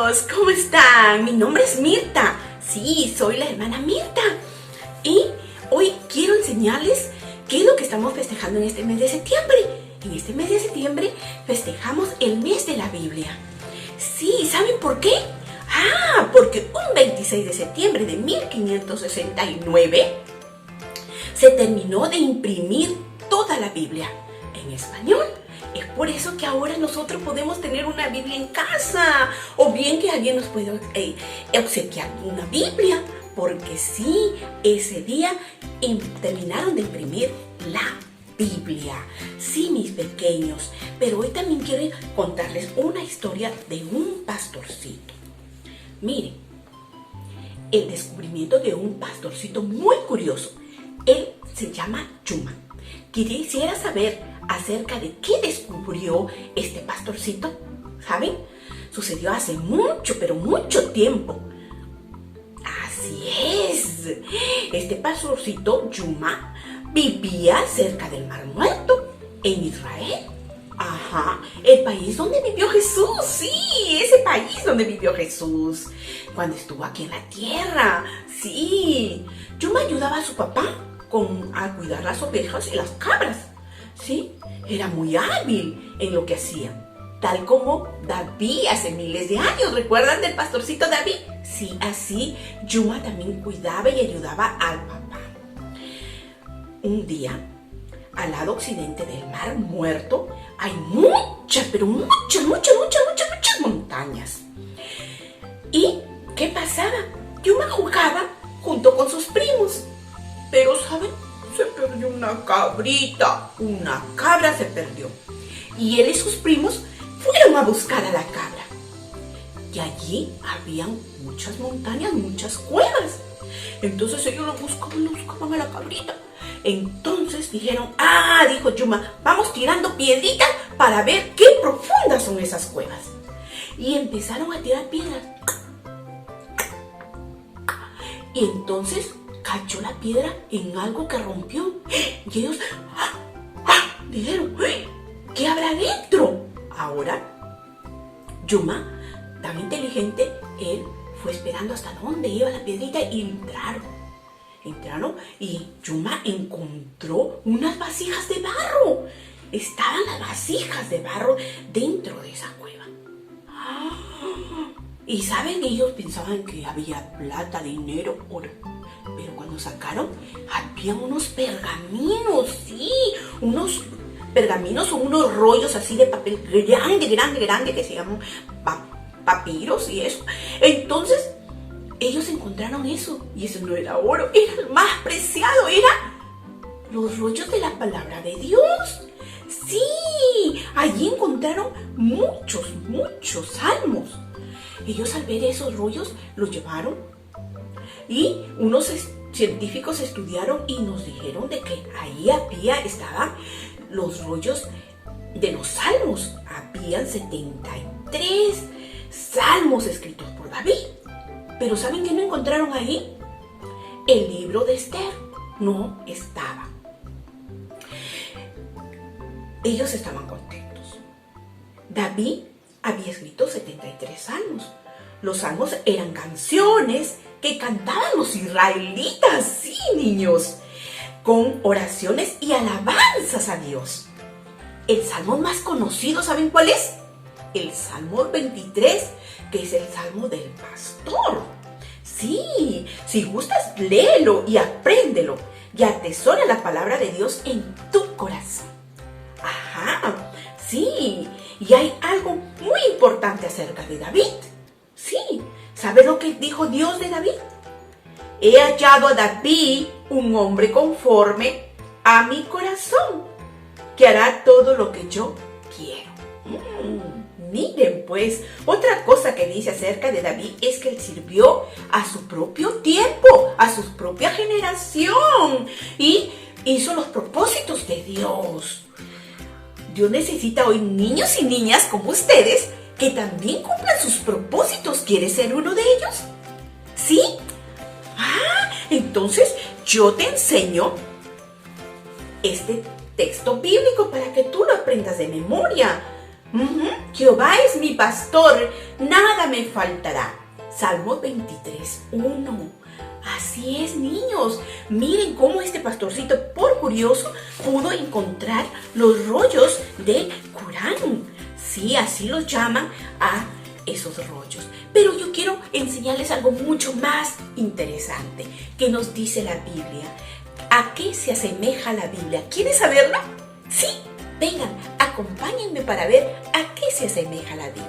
amigos, ¿cómo están? Mi nombre es Mirta. Sí, soy la hermana Mirta. Y hoy quiero enseñarles qué es lo que estamos festejando en este mes de septiembre. En este mes de septiembre festejamos el mes de la Biblia. Sí, ¿saben por qué? Porque un 26 de septiembre de 1569 se terminó de imprimir toda la Biblia en español. Es por eso que ahora nosotros podemos tener una Biblia en casa, o bien que alguien nos puede obsequiar una Biblia, porque sí, ese día terminaron de imprimir la Biblia. Sí, mis pequeños, pero hoy también quiero contarles una historia de un pastorcito. Miren, el descubrimiento de un pastorcito muy curioso. Él se llama Yuma. Quisiera saber acerca de qué descubrió este pastorcito. ¿Saben? Sucedió hace mucho, pero mucho tiempo. Así es. Este pastorcito, Yuma, vivía cerca del Mar Muerto, en Israel. El país donde vivió Jesús. Sí, ese país donde vivió Jesús cuando estuvo aquí en la tierra. Sí, Yuma ayudaba a su papá a cuidar las ovejas y las cabras. Sí, era muy hábil en lo que hacía, tal como David hace miles de años. ¿Recuerdan del pastorcito David? Sí, así Yuma también cuidaba y ayudaba al papá. Un día, al lado occidente del Mar Muerto, hay muchas, pero muchas montañas. ¿Y qué pasaba? Yuma jugaba junto con sus primos. Pero, ¿saben? Se perdió una cabrita. Una cabra se perdió. Y él y sus primos fueron a buscar a la cabra. Y allí habían muchas montañas, muchas cuevas. Entonces ellos lo buscaban a la cabrita. Entonces dijeron, dijo Yuma, vamos tirando piedritas para ver qué profundas son esas cuevas. Y empezaron a tirar piedras. Y entonces cayó la piedra en algo que rompió. Y ellos dijeron, ¿qué habrá dentro? Ahora, Yuma, tan inteligente, él fue esperando hasta dónde iba la piedrita y entraron y Yuma encontró unas vasijas de barro. Estaban las vasijas de barro dentro de esa cueva. Y saben, ellos pensaban que había plata, dinero, oro. Pero cuando sacaron, había unos pergaminos, sí, unos pergaminos o unos rollos así de papel grande que se llaman papiros y eso. Entonces, ellos encontraron eso, y eso no era oro, era el más preciado, era los rollos de la palabra de Dios. Sí, allí encontraron muchos salmos. Ellos al ver esos rollos los llevaron y unos científicos estudiaron y nos dijeron de que ahí estaban los rollos de los salmos. Habían 73 salmos escritos por David. Pero ¿saben qué no encontraron ahí? El libro de Esther no estaba. Ellos estaban contentos. David había escrito 73 salmos. Los salmos eran canciones que cantaban los israelitas, sí, niños, con oraciones y alabanzas a Dios. El salmo más conocido, ¿saben cuál es? El Salmo 23, que es el Salmo del Pastor. Sí, si gustas, léelo y apréndelo y atesora la palabra de Dios en tu corazón. Sí, y hay algo muy importante acerca de David. Sí, ¿sabe lo que dijo Dios de David? He hallado a David un hombre conforme a mi corazón, que hará todo lo que yo quiero. Miren, pues, otra cosa que dice acerca de David es que él sirvió a su propio tiempo, a su propia generación, y hizo los propósitos de Dios. Dios necesita hoy niños y niñas como ustedes que también cumplan sus propósitos. ¿Quieres ser uno de ellos? ¿Sí? Entonces yo te enseño este texto bíblico para que tú lo aprendas de memoria. Jehová es mi pastor, nada me faltará. Salmos 23:1. Así es, niños. Miren cómo este pastorcito, por curioso, pudo encontrar los rollos de Corán. Sí, así los llaman a esos rollos. Pero yo quiero enseñarles algo mucho más interesante que nos dice la Biblia. ¿A qué se asemeja la Biblia? ¿Quieren saberlo? Sí, vengan, acompáñenme para ver a qué se asemeja la Biblia.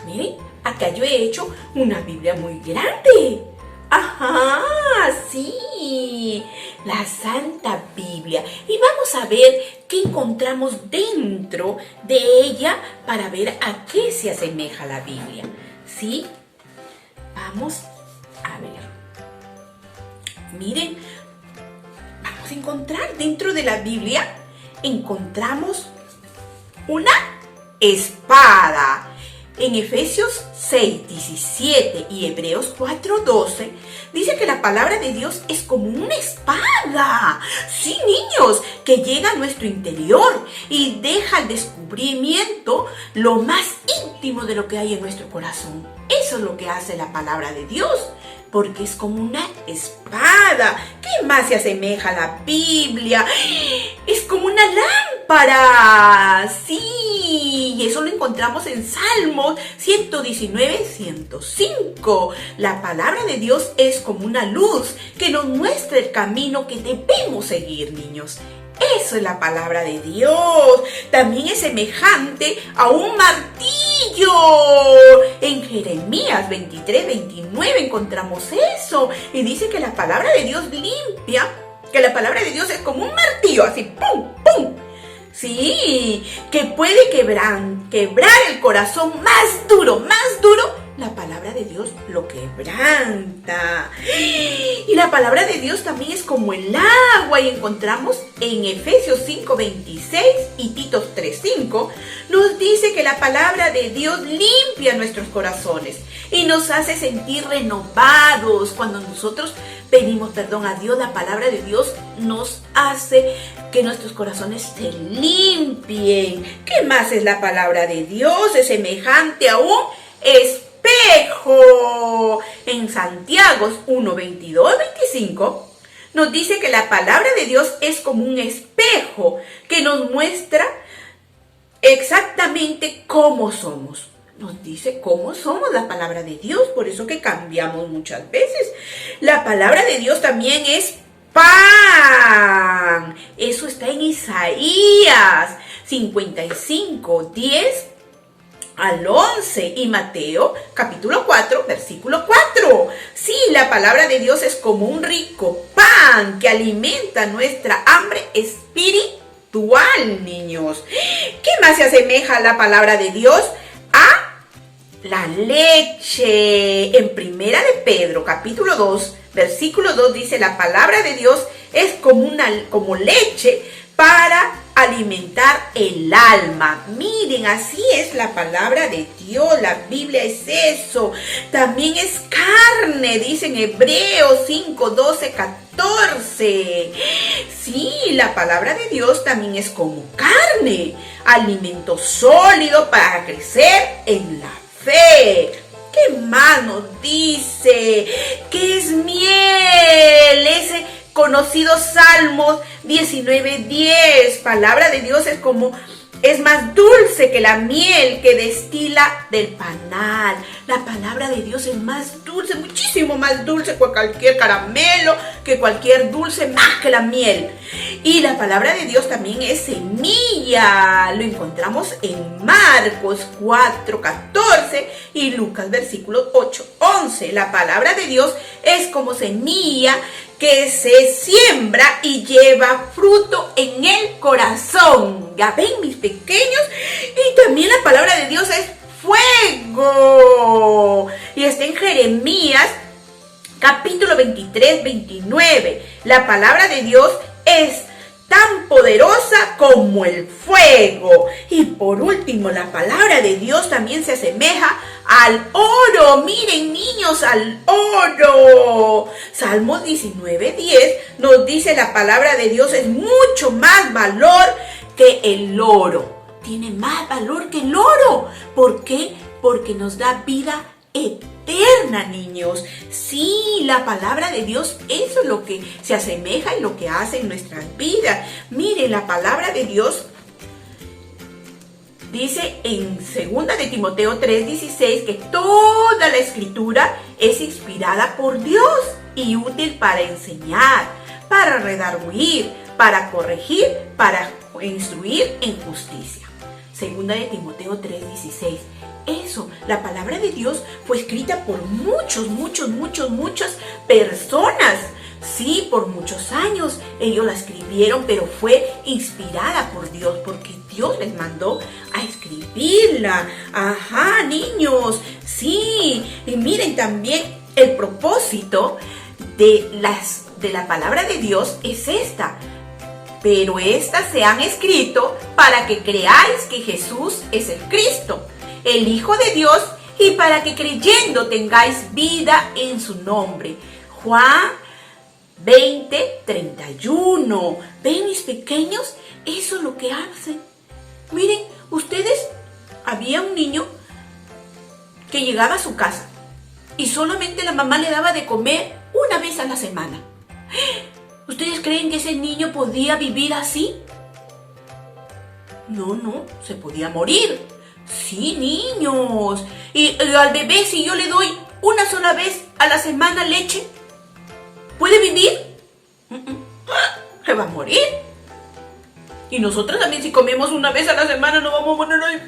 Miren, acá yo he hecho una Biblia muy grande. ¡Ajá! Sí, la Santa Biblia. Y vamos a ver qué encontramos dentro de ella para ver a qué se asemeja la Biblia. ¿Sí? Vamos a ver. Miren, vamos a encontrar dentro de la Biblia, encontramos una espada. En Efesios 6:17 y Hebreos 4:12 dice que la palabra de Dios es como una espada. Sí, niños, que llega a nuestro interior y deja al descubrimiento lo más íntimo de lo que hay en nuestro corazón. Eso es lo que hace la palabra de Dios, porque es como una espada. ¿Qué más se asemeja a la Biblia? Es como una lámpara. Sí, y eso lo encontramos en Salmos 119:105. La palabra de Dios es como una luz que nos muestra el camino que debemos seguir, niños. Eso es la palabra de Dios. También es semejante a un martillo. En Jeremías 23:29 encontramos eso. Y dice que la palabra de Dios limpia, que la palabra de Dios es como un martillo, así, ¡pum, pum! Sí, que puede quebrar el corazón más duro, la palabra de Dios lo quebranta. Y la palabra de Dios también es como el agua, y encontramos en Efesios 5:26 y Tito 3:5, nos dice que la palabra de Dios limpia nuestros corazones y nos hace sentir renovados. Cuando nosotros pedimos perdón a Dios, la palabra de Dios nos hace que nuestros corazones se limpien. ¿Qué más es la palabra de Dios? Es semejante a un espejo. En Santiago 1:22-25 nos dice que la palabra de Dios es como un espejo que nos muestra exactamente cómo somos. Nos dice cómo somos la palabra de Dios, por eso que cambiamos muchas veces. La palabra de Dios también es pan. Eso está en Isaías 55:10-11 y Mateo capítulo 4, versículo 4. Sí, la palabra de Dios es como un rico pan que alimenta nuestra hambre espiritual, niños. ¿Qué más se asemeja a la palabra de Dios? A la leche. En Primera de Pedro capítulo 2, versículo 2 dice: la palabra de Dios es como leche para alimentar el alma. Miren, así es la palabra de Dios. La Biblia es eso. También es carne, dice en Hebreos 5:12-14. Sí, la palabra de Dios también es como carne, alimento sólido para crecer en la fe. ¿Qué más nos dice? ¿Qué es miel? Ese conocido Salmos 19:10. Palabra de Dios es más dulce que la miel que destila del panal. La palabra de Dios es más dulce, muchísimo más dulce que cualquier caramelo, que cualquier dulce, más que la miel. Y la palabra de Dios también es semilla. Lo encontramos en Marcos 4:14 y Lucas versículos 8:11. La palabra de Dios es como semilla que se siembra y lleva fruto en el corazón. Ya ven, mis pequeños. Y también la palabra de Dios es fuego. Y está en Jeremías capítulo 23:29. La palabra de Dios es tan poderosa como el fuego. Y por último, la palabra de Dios también se asemeja al oro. Miren, niños, al oro. Salmos 19:10 nos dice: la palabra de Dios es mucho más valor que el oro. Tiene más valor que el oro. ¿Por qué? Porque nos da vida eterna, niños. Sí, la palabra de Dios, eso es lo que se asemeja y lo que hace en nuestras vidas. Mire, la palabra de Dios dice en 2 de Timoteo 3:16 que toda la escritura es inspirada por Dios y útil para enseñar, para redarguir, para corregir, para instruir en justicia. 2 de Timoteo 3:16. Eso, la palabra de Dios fue escrita por muchas personas. Sí, por muchos años ellos la escribieron, pero fue inspirada por Dios, porque Dios les mandó a escribirla. Ajá, niños, sí. Y miren también el propósito de la palabra de Dios es esta. Pero estas se han escrito para que creáis que Jesús es el Cristo, el Hijo de Dios, y para que creyendo tengáis vida en su nombre. Juan 20:31. ¿Ven, mis pequeños? Eso es lo que hacen. Miren, ustedes, había un niño que llegaba a su casa y solamente la mamá le daba de comer una vez a la semana. ¿Ustedes creen que ese niño podía vivir así? No, se podía morir. Sí, niños. Y al bebé, si yo le doy una sola vez a la semana leche, ¿puede vivir? Se va a morir. Y nosotros también, si comemos una vez a la semana, no vamos a poner ahí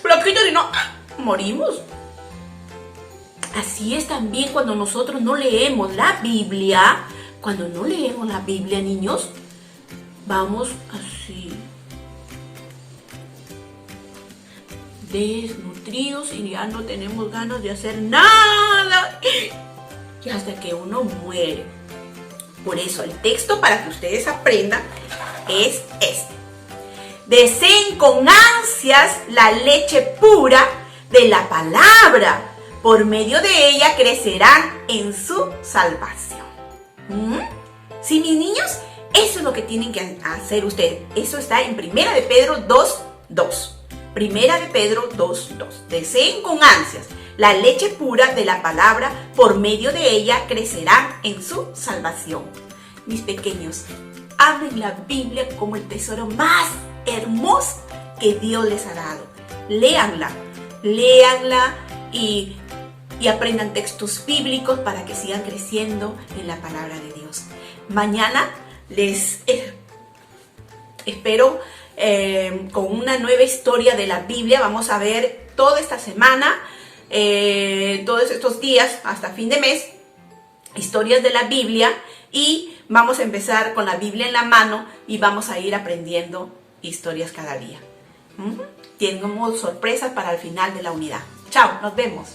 flaquitos, y no, morimos. Así es también cuando nosotros no leemos la Biblia. Cuando no leemos la Biblia, niños, vamos así, desnutridos, y ya no tenemos ganas de hacer nada, y hasta que uno muere. Por eso el texto, para que ustedes aprendan, es este: deseen con ansias la leche pura de la palabra, por medio de ella crecerán en su salvación. Sí, mis niños, eso es lo que tienen que hacer ustedes. Eso está en 1 de Pedro 2:2. 1 de Pedro 2:2. Deseen con ansias la leche pura de la palabra, por medio de ella crecerán en su salvación. Mis pequeños, amen la Biblia como el tesoro más hermoso que Dios les ha dado. Léanla y aprendan textos bíblicos para que sigan creciendo en la palabra de Dios. Mañana les espero con una nueva historia de la Biblia. Vamos a ver toda esta semana, todos estos días hasta fin de mes, historias de la Biblia, y vamos a empezar con la Biblia en la mano y vamos a ir aprendiendo historias cada día. Tenemos sorpresas para el final de la unidad. Chao, nos vemos.